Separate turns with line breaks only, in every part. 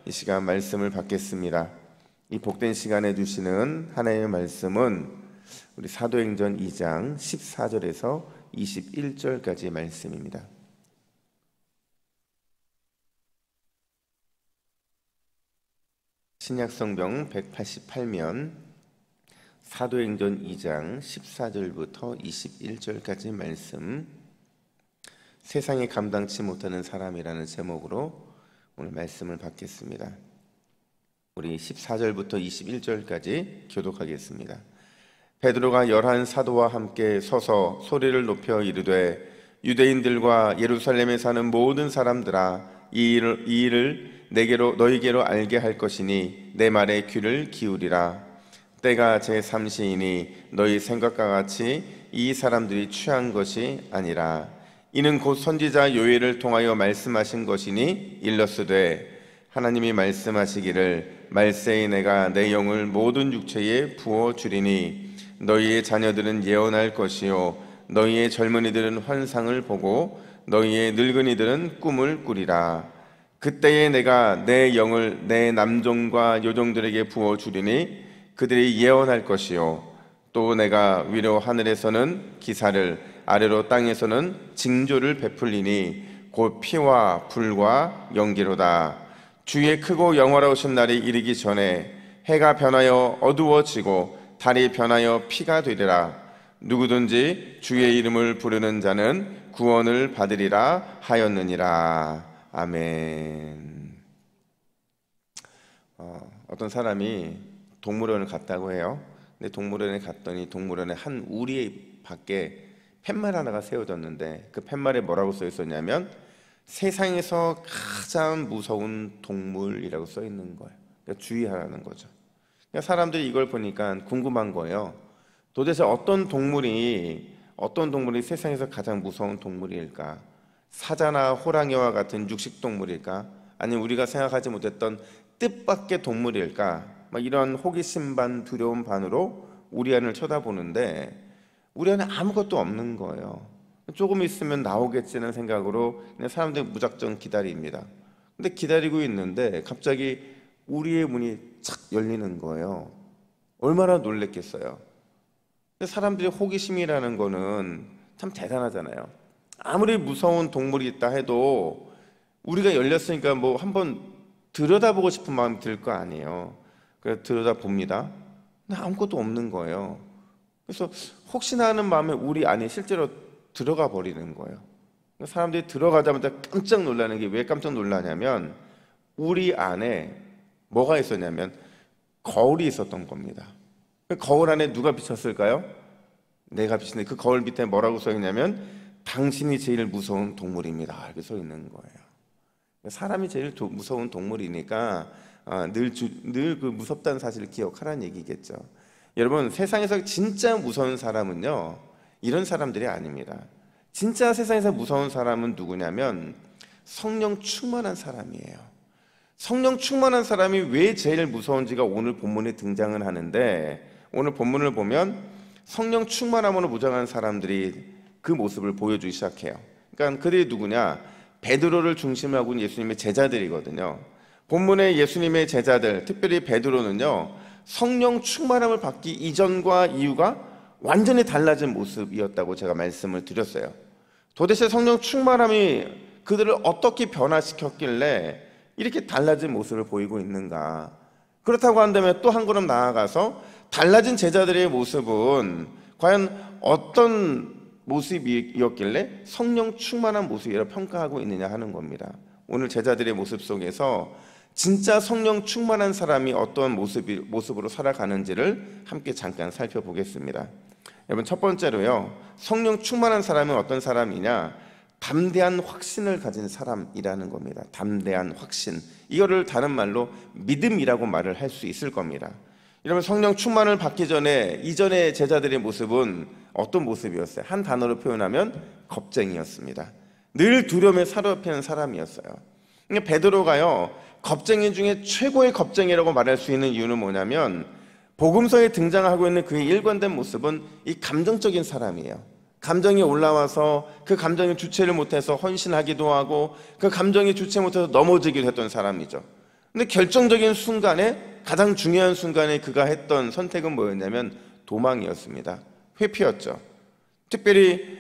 이 시간 말씀을 받겠습니다. 이 복된 시간에 주시는 하나님의 말씀은 우리 사도행전 2장 14절에서 21절까지의 말씀입니다. 신약성경 188면 사도행전 2장 14절부터 21절까지 말씀, 세상에 감당치 못하는 사람이라는 제목으로 오늘 말씀을 받겠습니다. 우리 14절부터 21절까지 교독하겠습니다. 베드로가 11 사도와 함께 서서 소리를 높여 이르되, 유대인들과 예루살렘에 사는 모든 사람들아, 이 일을 너희에게로 알게 할 것이니 내 말에 귀를 기울이라. 때가 제3시이니 너희 생각과 같이 이 사람들이 취한 것이 아니라 이는 곧 선지자 요엘을 통하여 말씀하신 것이니 일러스되, 하나님이 말씀하시기를 말세에 내가 내 영을 모든 육체에 부어주리니 너희의 자녀들은 예언할 것이요 너희의 젊은이들은 환상을 보고 너희의 늙은이들은 꿈을 꾸리라. 그때에 내가 내 영을 내 남종과 요종들에게 부어주리니 그들이 예언할 것이요 또 내가 위로 하늘에서는 기사를, 아래로 땅에서는 징조를 베풀리니 곧 피와 불과 연기로다. 주의 크고 영화로우신 날이 이르기 전에 해가 변하여 어두워지고 달이 변하여 피가 되리라. 누구든지 주의 이름을 부르는 자는 구원을 받으리라 하였느니라. 아멘. 어떤 사람이 동물원을 갔다고 해요. 근데 동물원에 갔더니 동물원에 한 우리 밖에 팻말 하나가 세워졌는데 그 팻말에 뭐라고 써 있었냐면 세상에서 가장 무서운 동물이라고 써 있는 거예요. 그러니까 주의하라는 거죠. 그러니까 사람들이 이걸 보니까 궁금한 거예요. 도대체 어떤 동물이 세상에서 가장 무서운 동물일까? 사자나 호랑이와 같은 육식 동물일까? 아니면 우리가 생각하지 못했던 뜻밖의 동물일까? 막 이런 호기심 반 두려움 반으로 우리 안을 쳐다보는데 우리 안에 아무것도 없는 거예요. 조금 있으면 나오겠지는 생각으로 그냥 사람들이 무작정 기다립니다. 근데 기다리고 있는데 갑자기 우리의 문이 착 열리는 거예요. 얼마나 놀랬겠어요. 근데 사람들이 호기심이라는 거는 참 대단하잖아요. 아무리 무서운 동물이 있다 해도 우리가 열렸으니까 뭐 한번 들여다보고 싶은 마음이 들 거 아니에요. 그래서 들여다봅니다. 근데 아무것도 없는 거예요. 그래서 혹시나 하는 마음에 우리 안에 실제로 들어가 버리는 거예요. 사람들이 들어가자마자 깜짝 놀라는 게, 왜 깜짝 놀라냐면 우리 안에 뭐가 있었냐면 거울이 있었던 겁니다. 그 거울 안에 누가 비쳤을까요? 내가 비치는데 그 거울 밑에 뭐라고 써 있냐면 당신이 제일 무서운 동물입니다 이렇게 써 있는 거예요. 사람이 제일 무서운 동물이니까 늘 그 무섭다는 사실을 기억하라는 얘기겠죠. 여러분, 세상에서 진짜 무서운 사람은요 이런 사람들이 아닙니다. 진짜 세상에서 무서운 사람은 누구냐면 성령 충만한 사람이에요. 성령 충만한 사람이 왜 제일 무서운지가 오늘 본문에 등장을 하는데, 오늘 본문을 보면 성령 충만함으로 무장한 사람들이 그 모습을 보여주기 시작해요. 그러니까 그들이 누구냐? 베드로를 중심으로 하고 있는 예수님의 제자들이거든요. 본문의 예수님의 제자들, 특별히 베드로는요 성령 충만함을 받기 이전과 이후가 완전히 달라진 모습이었다고 제가 말씀을 드렸어요. 도대체 성령 충만함이 그들을 어떻게 변화시켰길래 이렇게 달라진 모습을 보이고 있는가? 그렇다고 한다면 또 한 걸음 나아가서 달라진 제자들의 모습은 과연 어떤 모습이었길래 성령 충만한 모습이라고 평가하고 있느냐 하는 겁니다. 오늘 제자들의 모습 속에서 진짜 성령 충만한 사람이 어떤 모습으로 살아가는지를 함께 잠깐 살펴보겠습니다. 여러분, 첫 번째로요, 성령 충만한 사람은 어떤 사람이냐? 담대한 확신을 가진 사람이라는 겁니다. 담대한 확신, 이거를 다른 말로 믿음이라고 말을 할 수 있을 겁니다. 여러분, 성령 충만을 받기 전에 이전의 제자들의 모습은 어떤 모습이었어요? 한 단어로 표현하면 겁쟁이였습니다. 늘 두려움에 사로잡히는 사람이었어요. 그러니까 베드로가요 겁쟁이 중에 최고의 겁쟁이라고 말할 수 있는 이유는 뭐냐면, 복음서에 등장하고 있는 그의 일관된 모습은 이 감정적인 사람이에요. 감정이 올라와서 그 감정이 주체를 못해서 헌신하기도 하고 그 감정이 주체 못해서 넘어지기도 했던 사람이죠. 근데 결정적인 순간에, 가장 중요한 순간에 그가 했던 선택은 뭐였냐면 도망이었습니다. 회피였죠. 특별히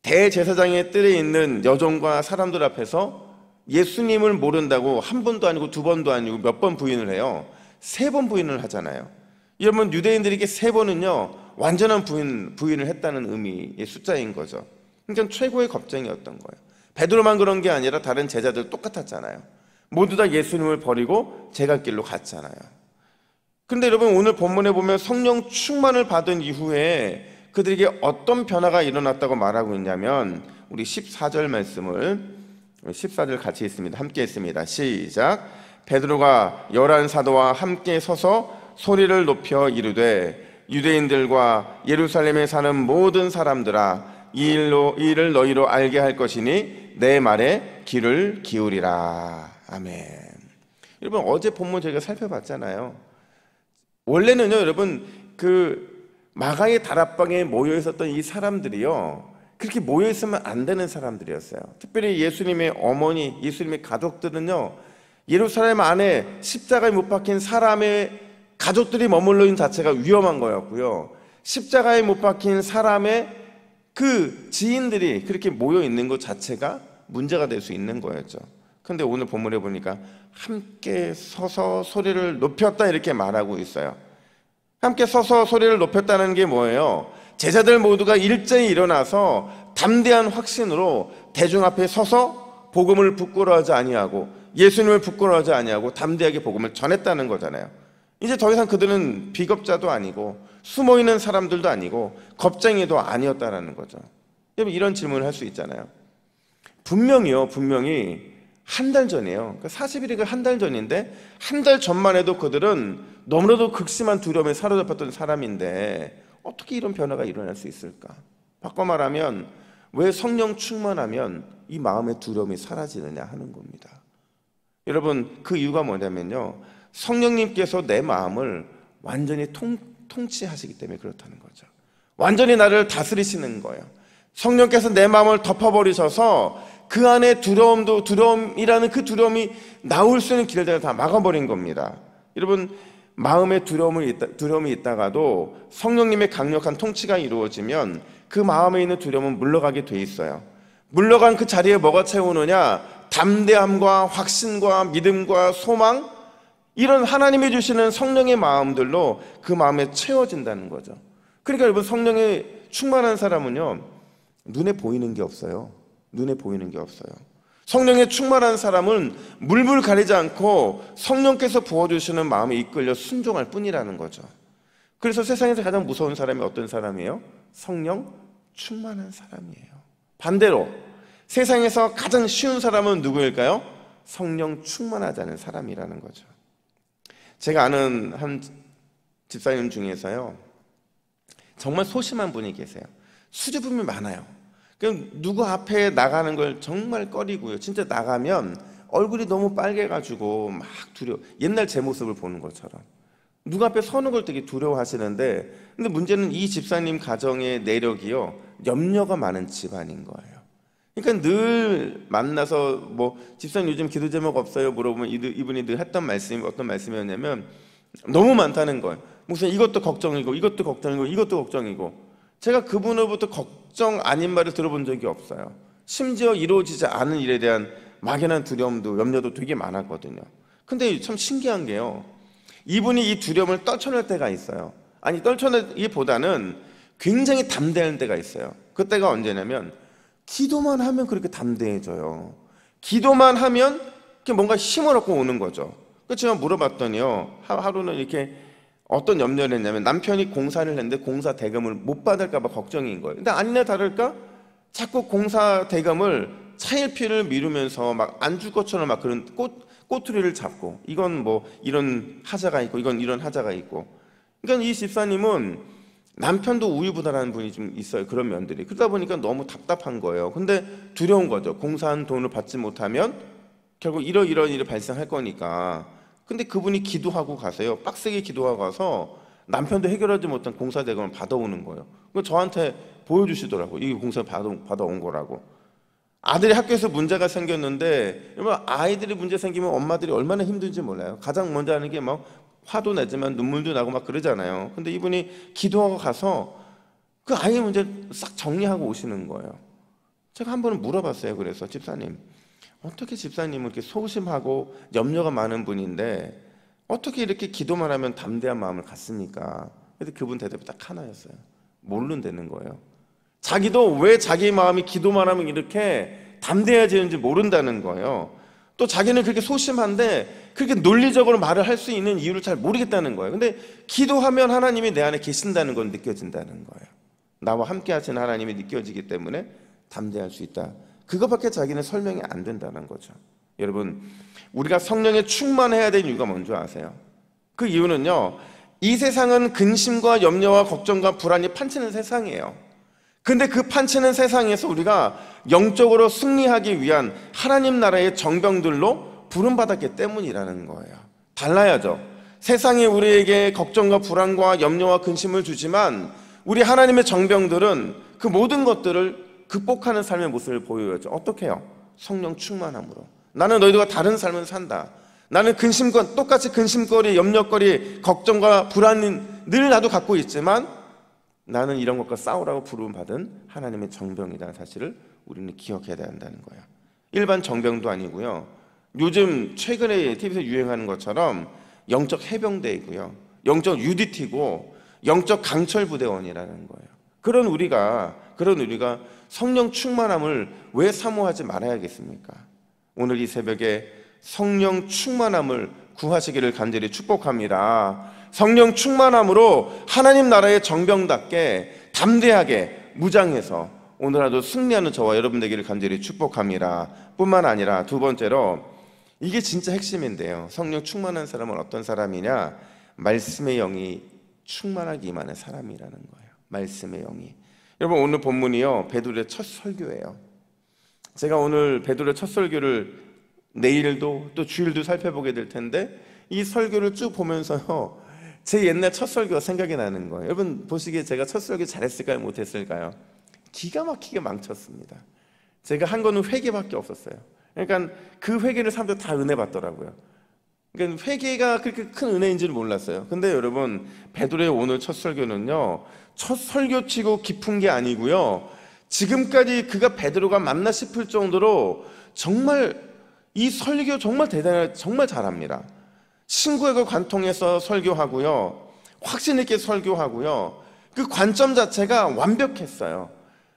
대제사장의 뜰에 있는 여종과 사람들 앞에서 예수님을 모른다고 한 번도 아니고 두 번도 아니고 몇 번 부인을 해요. 3번 부인을 하잖아요. 여러분, 유대인들에게 3번은요 완전한 부인을 했다는 의미의 숫자인 거죠. 그러니까 최고의 겁쟁이였던 거예요. 베드로만 그런 게 아니라 다른 제자들 똑같았잖아요. 모두 다 예수님을 버리고 제갈길로 갔잖아요. 근데 여러분, 오늘 본문에 보면 성령 충만을 받은 이후에 그들에게 어떤 변화가 일어났다고 말하고 있냐면, 우리 14절 말씀을, 14절 같이 있습니다. 함께 있습니다. 시작. 베드로가 11사도와 함께 서서 소리를 높여 이르되 유대인들과 예루살렘에 사는 모든 사람들아, 이 일을 너희로 알게 할 것이니 내 말에 귀를 기울이라. 아멘. 여러분, 어제 본문 저희가 살펴봤잖아요. 원래는요 여러분, 그 마가의 다락방에 모여 있었던 이 사람들이요 그렇게 모여 있으면 안 되는 사람들이었어요. 특별히 예수님의 어머니, 예수님의 가족들은요 예루살렘 안에 십자가에 못 박힌 사람의 가족들이 머물러 있는 자체가 위험한 거였고요, 십자가에 못 박힌 사람의 그 지인들이 그렇게 모여 있는 것 자체가 문제가 될 수 있는 거였죠. 그런데 오늘 본문에 보니까 함께 서서 소리를 높였다 이렇게 말하고 있어요. 함께 서서 소리를 높였다는 게 뭐예요? 제자들 모두가 일제히 일어나서 담대한 확신으로 대중 앞에 서서 복음을 부끄러워하지 아니하고 예수님을 부끄러워하지 아니하고 담대하게 복음을 전했다는 거잖아요. 이제 더 이상 그들은 비겁자도 아니고 숨어있는 사람들도 아니고 겁쟁이도 아니었다라는 거죠. 여러분, 이런 질문을 할 수 있잖아요. 분명히 한 달 전이에요. 40일이 한 달 전인데 한 달 전만 해도 그들은 너무나도 극심한 두려움에 사로잡혔던 사람인데 어떻게 이런 변화가 일어날 수 있을까? 바꿔 말하면 왜 성령 충만하면 이 마음의 두려움이 사라지느냐 하는 겁니다. 여러분, 그 이유가 뭐냐면요, 성령님께서 내 마음을 완전히 통치하시기 때문에 그렇다는 거죠. 완전히 나를 다스리시는 거예요. 성령께서 내 마음을 덮어버리셔서 그 안에 두려움이라는 그 두려움이 나올 수 있는 길들을 다 막아버린 겁니다. 여러분, 마음에 두려움이 있다가도 성령님의 강력한 통치가 이루어지면 그 마음에 있는 두려움은 물러가게 돼 있어요. 물러간 그 자리에 뭐가 채우느냐? 담대함과 확신과 믿음과 소망, 이런 하나님이 주시는 성령의 마음들로 그 마음에 채워진다는 거죠. 그러니까 여러분, 성령에 충만한 사람은요 눈에 보이는 게 없어요. 눈에 보이는 게 없어요. 성령에 충만한 사람은 물불 가리지 않고 성령께서 부어주시는 마음에 이끌려 순종할 뿐이라는 거죠. 그래서 세상에서 가장 무서운 사람이 어떤 사람이에요? 성령 충만한 사람이에요. 반대로 세상에서 가장 쉬운 사람은 누구일까요? 성령 충만하지 않은 사람이라는 거죠. 제가 아는 한 집사님 중에서요 정말 소심한 분이 계세요. 수줍음이 많아요. 그럼 누구 앞에 나가는 걸 정말 꺼리고요, 진짜 나가면 얼굴이 너무 빨개가지고 막 두려워, 옛날 제 모습을 보는 것처럼 누구 앞에 서는 걸 되게 두려워하시는데, 근데 문제는 이 집사님 가정의 내력이요 염려가 많은 집안인 거예요. 그러니까 늘 만나서 뭐 집사님 요즘 기도 제목 없어요 물어보면 이분이 늘 했던 말씀이 어떤 말씀이었냐면 너무 많다는 거예요. 무슨 이것도 걱정이고 이것도 걱정이고 이것도 걱정이고. 제가 그분으로부터 걱정 아닌 말을 들어본 적이 없어요. 심지어 이루어지지 않은 일에 대한 막연한 두려움도 염려도 되게 많았거든요. 근데 참 신기한 게요, 이분이 이 두려움을 떨쳐낼 때가 있어요. 아니, 떨쳐내기보다는 굉장히 담대할 때가 있어요. 그때가 언제냐면 기도만 하면 그렇게 담대해져요. 기도만 하면 뭔가 힘을 얻고 오는 거죠. 그래서 제가 물어봤더니요, 하루는 이렇게 어떤 염려를 했냐면 남편이 공사를 했는데 공사 대금을 못 받을까 봐 걱정인 거예요. 근데 아니나 다를까 자꾸 공사 대금을 차일피일 미루면서 막 안 줄 것처럼 막 그런 꼬투리를 잡고, 이건 뭐 이런 하자가 있고 이건 이런 하자가 있고. 그러니까 이 집사님은 남편도 우유부단한 분이 좀 있어요. 그런 면들이. 그러다 보니까 너무 답답한 거예요. 근데 두려운 거죠. 공사한 돈을 받지 못하면 결국 이런 일이 발생할 거니까. 근데 그분이 기도하고 가세요. 빡세게 기도하고 가서 남편도 해결하지 못한 공사 대금을 받아오는 거예요. 그거 저한테 보여주시더라고요. 이게 공사 받아온 거라고. 아들이 학교에서 문제가 생겼는데, 여러분 아이들이 문제 생기면 엄마들이 얼마나 힘든지 몰라요. 가장 먼저 하는 게 막 화도 내지만 눈물도 나고 막 그러잖아요. 근데 이분이 기도하고 가서 그 아이의 문제 싹 정리하고 오시는 거예요. 제가 한 번은 물어봤어요. 그래서 집사님, 어떻게 집사님은 이렇게 소심하고 염려가 많은 분인데 어떻게 이렇게 기도만 하면 담대한 마음을 갖습니까? 근데 그분 대답이 딱 하나였어요. 모른다는 거예요. 자기도 왜 자기 마음이 기도만 하면 이렇게 담대해지는지 모른다는 거예요. 또 자기는 그렇게 소심한데 그렇게 논리적으로 말을 할 수 있는 이유를 잘 모르겠다는 거예요. 근데 기도하면 하나님이 내 안에 계신다는 건 느껴진다는 거예요. 나와 함께 하시는 하나님이 느껴지기 때문에 담대할 수 있다. 그것밖에 자기는 설명이 안 된다는 거죠. 여러분, 우리가 성령에 충만해야 되는 이유가 뭔지 아세요? 그 이유는요, 이 세상은 근심과 염려와 걱정과 불안이 판치는 세상이에요. 근데 그 판치는 세상에서 우리가 영적으로 승리하기 위한 하나님 나라의 정병들로 부름받았기 때문이라는 거예요. 달라야죠. 세상이 우리에게 걱정과 불안과 염려와 근심을 주지만 우리 하나님의 정병들은 그 모든 것들을 극복하는 삶의 모습을 보여야죠. 어떻게 해요? 성령 충만함으로. 나는 너희들과 다른 삶을 산다. 나는 똑같이 근심거리, 염려거리, 걱정과 불안은 늘 나도 갖고 있지만 나는 이런 것과 싸우라고 부름받은 하나님의 정병이라는 사실을 우리는 기억해야 한다는 거예요. 일반 정병도 아니고요. 요즘 최근에 TV에서 유행하는 것처럼 영적 해병대이고요. 영적 UDT고 영적 강철부대원이라는 거예요. 그런 우리가 성령 충만함을 왜 사모하지 말아야겠습니까? 오늘 이 새벽에 성령 충만함을 구하시기를 간절히 축복합니다. 성령 충만함으로 하나님 나라의 정병답게 담대하게 무장해서 오늘 하루 승리하는 저와 여러분 되기를 간절히 축복합니다. 뿐만 아니라 두 번째로, 이게 진짜 핵심인데요. 성령 충만한 사람은 어떤 사람이냐? 말씀의 영이 충만하게 임하는 사람이라는 거예요. 말씀의 영이. 여러분, 오늘 본문이요, 베드로의 첫 설교예요. 제가 오늘 베드로의 첫 설교를 내일도 또 주일도 살펴보게 될 텐데 이 설교를 쭉 보면서요, 제 옛날 첫 설교가 생각이 나는 거예요. 여러분 보시기에 제가 첫 설교 잘했을까요? 못했을까요? 기가 막히게 망쳤습니다. 제가 한 거는 회개밖에 없었어요. 그러니까 그 회개를 사람들 다 은혜 받더라고요. 그러니까 회개가 그렇게 큰 은혜인지는 몰랐어요. 근데 여러분, 베드로의 오늘 첫 설교는요, 첫 설교치고 깊은 게 아니고요, 지금까지 그가 베드로가 맞나 싶을 정도로 정말 이 설교 정말 대단해, 정말 잘합니다. 신구약을 관통해서 설교하고요, 확신 있게 설교하고요, 그 관점 자체가 완벽했어요.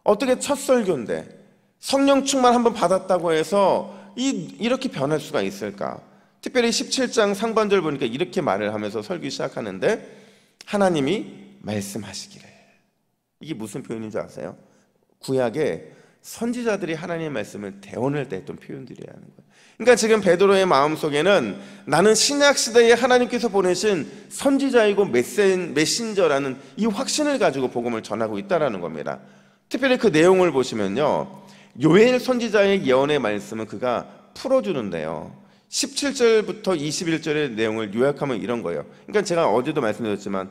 어떻게 첫 설교인데 성령 충만 한번 받았다고 해서 이렇게 변할 수가 있을까? 특별히 17장 상반절 보니까 이렇게 말을 하면서 설교 시작하는데, 하나님이 말씀하시기를. 이게 무슨 표현인지 아세요? 구약에 선지자들이 하나님의 말씀을 대언할 때 했던 표현들이라는 거예요. 그러니까 지금 베드로의 마음속에는 나는 신약 시대에 하나님께서 보내신 선지자이고 메신저라는 이 확신을 가지고 복음을 전하고 있다는 겁니다. 특별히 그 내용을 보시면요, 요엘 선지자의 예언의 말씀은 그가 풀어주는데요, 17절부터 21절의 내용을 요약하면 이런 거예요. 그러니까 제가 어제도 말씀드렸지만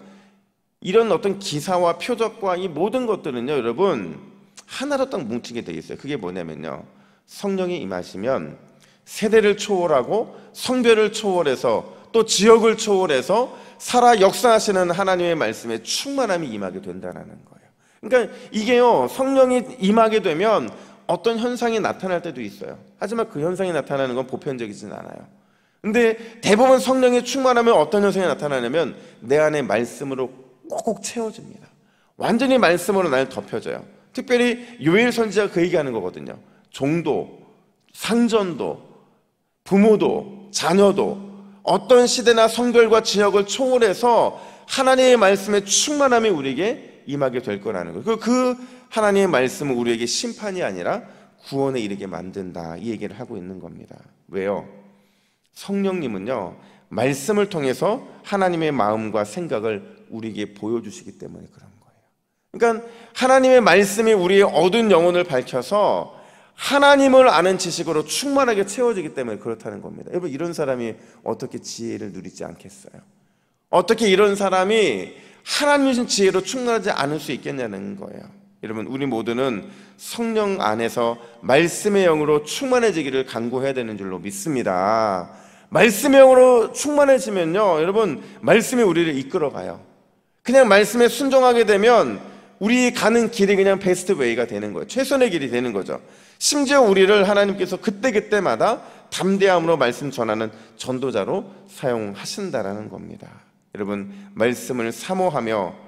이런 어떤 기사와 표적과 이 모든 것들은요, 여러분 하나로 딱 뭉치게 돼 있어요. 그게 뭐냐면요, 성령이 임하시면 세대를 초월하고 성별을 초월해서 또 지역을 초월해서 살아 역사하시는 하나님의 말씀에 충만함이 임하게 된다는 거예요. 그러니까 이게요, 성령이 임하게 되면 어떤 현상이 나타날 때도 있어요. 하지만 그 현상이 나타나는 건 보편적이진 않아요. 근데 대부분 성령이 충만하면 어떤 현상이 나타나냐면 내 안에 말씀으로 꼭꼭 채워집니다. 완전히 말씀으로 날 덮여져요. 특별히 요엘 선지자가 그 얘기하는 거거든요. 종도, 상전도, 부모도, 자녀도 어떤 시대나 성별과 지역을 초월해서 하나님의 말씀의 충만함이 우리에게 임하게 될 거라는 거예요. 그리고 그 하나님의 말씀은 우리에게 심판이 아니라 구원에 이르게 만든다, 이 얘기를 하고 있는 겁니다. 왜요? 성령님은요, 말씀을 통해서 하나님의 마음과 생각을 우리에게 보여주시기 때문에 그런 거예요. 그러니까 하나님의 말씀이 우리의 어두운 영혼을 밝혀서 하나님을 아는 지식으로 충만하게 채워지기 때문에 그렇다는 겁니다. 여러분, 이런 사람이 어떻게 지혜를 누리지 않겠어요? 어떻게 이런 사람이 하나님의 지혜로 충만하지 않을 수 있겠냐는 거예요. 여러분, 우리 모두는 성령 안에서 말씀의 영으로 충만해지기를 간구해야 되는 줄로 믿습니다. 말씀의 영으로 충만해지면요, 여러분, 말씀이 우리를 이끌어가요. 그냥 말씀에 순종하게 되면 우리 가는 길이 그냥 베스트 웨이가 되는 거예요. 최선의 길이 되는 거죠. 심지어 우리를 하나님께서 그때그때마다 담대함으로 말씀 전하는 전도자로 사용하신다라는 겁니다. 여러분, 말씀을 사모하며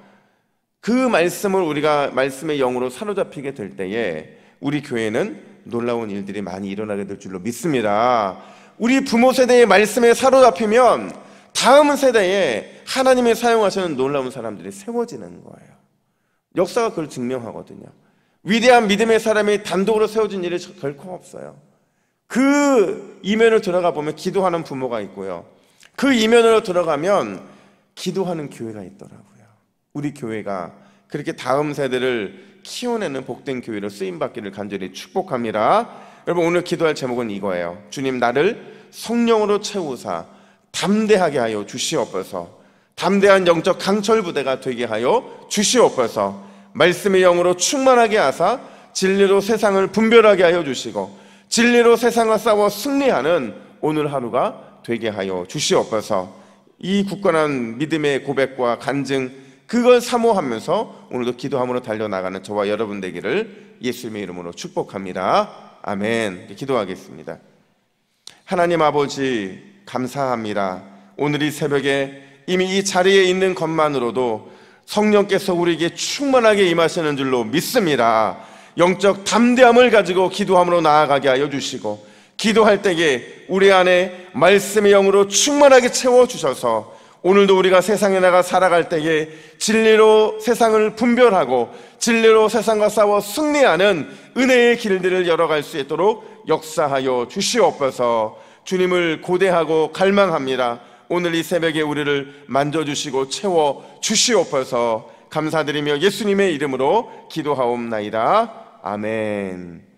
그 말씀을 우리가 말씀의 영으로 사로잡히게 될 때에 우리 교회는 놀라운 일들이 많이 일어나게 될 줄로 믿습니다. 우리 부모 세대의 말씀에 사로잡히면 다음 세대에 하나님의 사용하시는 놀라운 사람들이 세워지는 거예요. 역사가 그걸 증명하거든요. 위대한 믿음의 사람이 단독으로 세워진 일이 결코 없어요. 그 이면을 들어가 보면 기도하는 부모가 있고요, 그 이면으로 들어가면 기도하는 교회가 있더라고요. 우리 교회가 그렇게 다음 세대를 키워내는 복된 교회로 쓰임받기를 간절히 축복합니다. 여러분, 오늘 기도할 제목은 이거예요. 주님, 나를 성령으로 채우사 담대하게 하여 주시옵소서. 담대한 영적 강철 부대가 되게 하여 주시옵소서. 말씀의 영으로 충만하게 하사 진리로 세상을 분별하게 하여 주시고 진리로 세상과 싸워 승리하는 오늘 하루가 되게 하여 주시옵소서. 이 굳건한 믿음의 고백과 간증, 그걸 사모하면서 오늘도 기도함으로 달려나가는 저와 여러분 되기를 예수님의 이름으로 축복합니다. 아멘. 기도하겠습니다. 하나님 아버지, 감사합니다. 오늘 이 새벽에 이미 이 자리에 있는 것만으로도 성령께서 우리에게 충만하게 임하시는 줄로 믿습니다. 영적 담대함을 가지고 기도함으로 나아가게 하여 주시고 기도할 때에 우리 안에 말씀의 영으로 충만하게 채워주셔서 오늘도 우리가 세상에 나가 살아갈 때에 진리로 세상을 분별하고 진리로 세상과 싸워 승리하는 은혜의 길들을 열어갈 수 있도록 역사하여 주시옵소서. 주님을 고대하고 갈망합니다. 오늘 이 새벽에 우리를 만져주시고 채워주시옵소서. 감사드리며 예수님의 이름으로 기도하옵나이다. 아멘.